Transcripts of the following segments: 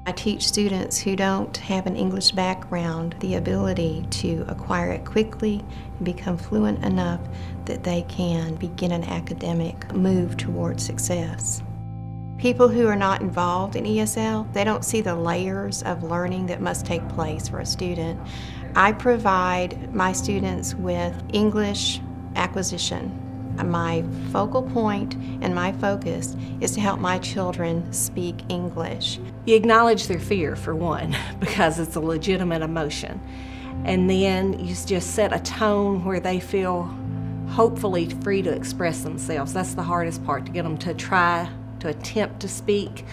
I teach students who don't have an English background the ability to acquire it quickly and become fluent enough that they can begin an academic move towards success. People who are not involved in ESL, they don't see the layers of learning that must take place for a student. I provide my students with English acquisition. My focal point and my focus is to help my children speak English. You acknowledge their fear, for one, because it's a legitimate emotion. And then you just set a tone where they feel hopefully free to express themselves. That's the hardest part, to get them to try to attempt to speak,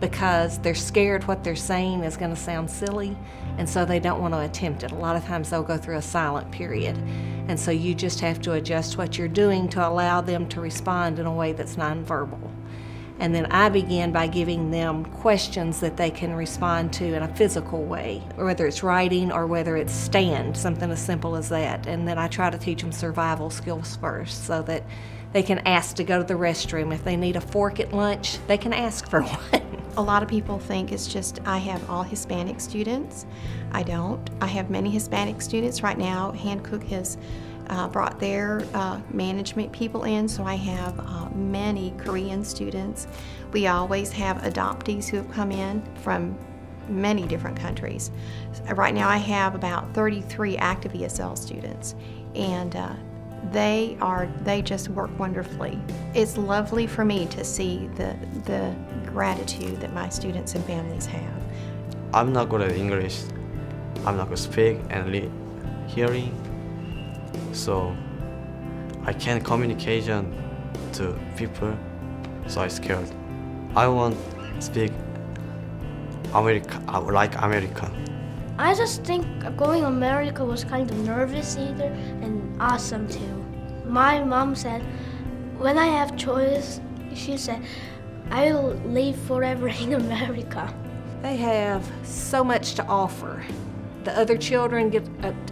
because they're scared what they're saying is going to sound silly, and so they don't want to attempt it. A lot of times they'll go through a silent period, and so you just have to adjust what you're doing to allow them to respond in a way that's nonverbal. And then I begin by giving them questions that they can respond to in a physical way, whether it's writing or whether it's stand, something as simple as that. And then I try to teach them survival skills first, so that they can ask to go to the restroom. If they need a fork at lunch, they can ask for one. A lot of people think it's just I have all Hispanic students. I don't. I have many Hispanic students. Right now, Hankook has brought their management people in, so I have many Korean students. We always have adoptees who have come in from many different countries. Right now I have about 33 active ESL students, and they just work wonderfully. It's lovely for me to see the gratitude that my students and families have. I'm not good at English. I'm not good at speak and hearing, so I can't communication to people, so I'm scared. I want to speak like American. I just think going to America was kind of nervous either and awesome too. My mom said, when I have choice, she said, I will live forever in America. They have so much to offer. The other children get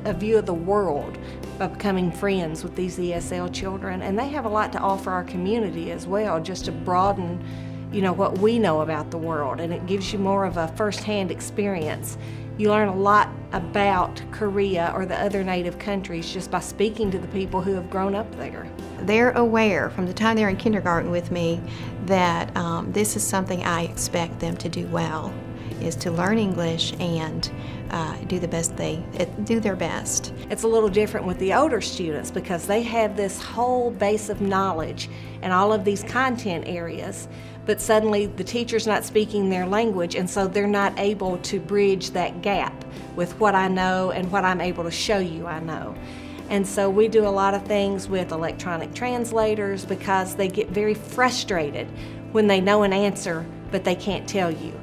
a view of the world by becoming friends with these ESL children, and they have a lot to offer our community as well, just to broaden, what we know about the world, and it gives you more of a first-hand experience. You learn a lot about Korea or the other native countries just by speaking to the people who have grown up there. They're aware from the time they're in kindergarten with me that this is something I expect them to do well, is to learn English and do their best. It's a little different with the older students because they have this whole base of knowledge and all of these content areas, but suddenly the teacher's not speaking their language, and so they're not able to bridge that gap with what I know and what I'm able to show you I know. And so we do a lot of things with electronic translators because they get very frustrated when they know an answer but they can't tell you.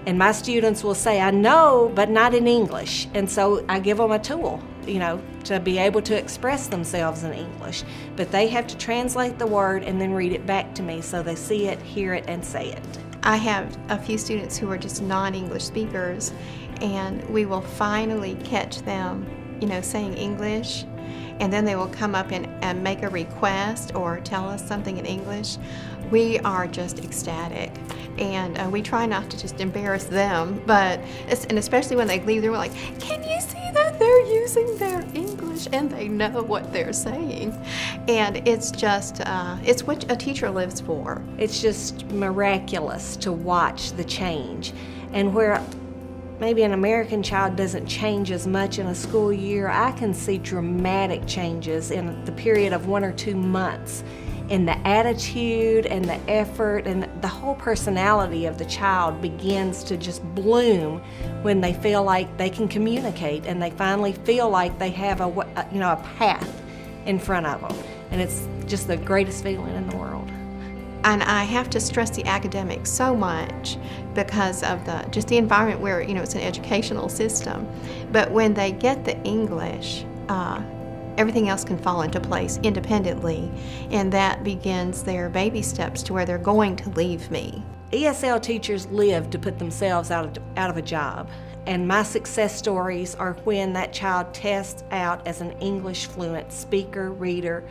And my students will say, I know, but not in English. And so I give them a tool, to be able to express themselves in English. But they have to translate the word and then read it back to me so they see it, hear it, and say it. I have a few students who are just non-English speakers, and we will finally catch them, saying English, and then they will come up and make a request or tell us something in English. We are just ecstatic, and we try not to just embarrass them, and especially when they leave, they're like, can you see that they're using their English and they know what they're saying? And it's just, it's what a teacher lives for. It's just miraculous to watch the change. And where maybe an American child doesn't change as much in a school year, I can see dramatic changes in the period of 1 or 2 months in the attitude and the effort, and the whole personality of the child begins to just bloom when they feel like they can communicate and they finally feel like they have a path in front of them. And it's just the greatest feeling in the world. And I have to stress the academics so much because of just the environment where, it's an educational system. But when they get the English, everything else can fall into place independently, and that begins their baby steps to where they're going to leave me. ESL teachers live to put themselves out of a job, and my success stories are when that child tests out as an English fluent speaker, reader,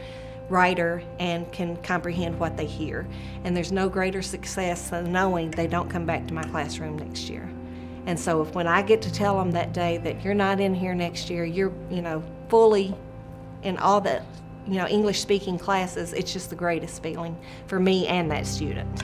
writer, and can comprehend what they hear. And there's no greater success than knowing they don't come back to my classroom next year. And so when I get to tell them that day that you're not in here next year, you're, fully in all the, English speaking classes, it's just the greatest feeling for me and that student.